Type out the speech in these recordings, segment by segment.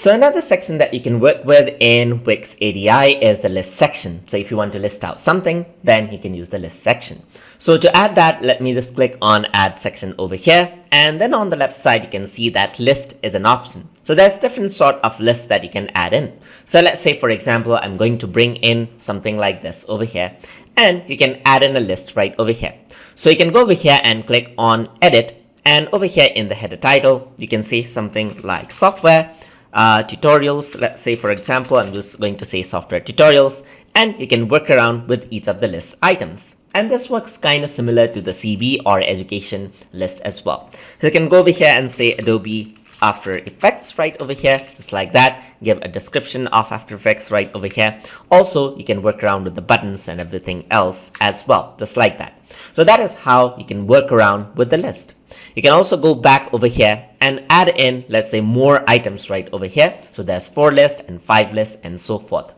So another section that you can work with in Wix ADI is the list section. So if you want to list out something, then you can use the list section. So to add that, let me just click on add section over here. And then on the left side, you can see that list is an option. So there's different sort of lists that you can add in. So let's say, for example, I'm going to bring in something like this over here, and you can add in a list right over here. So you can go over here and click on edit. And over here in the header title, you can say something like software tutorials. Let's say, for example, I'm just going to say software tutorials, and you can work around with each of the list items. And this works kind of similar to the CV or education list as well. So you can go over here and say Adobe After Effects right over here, just like that. Give a description of After Effects right over here. Also, you can work around with the buttons and everything else as well, just like that. So that is how you can work around with the list. You can also go back over here and add in, let's say, more items right over here. So there's 4 lists and 5 lists and so forth.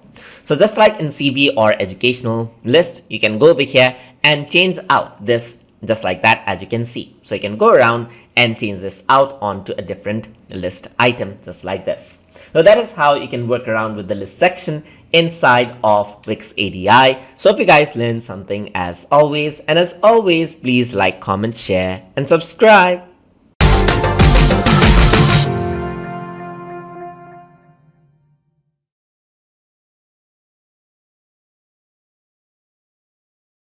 So just like in CV or educational list, you can go over here and change out this just like that, as you can see. So you can go around and change this out onto a different list item, just like this. So that is how you can work around with the list section inside of Wix ADI. So hope you guys learned something as always. And as always, please like, comment, share, and subscribe.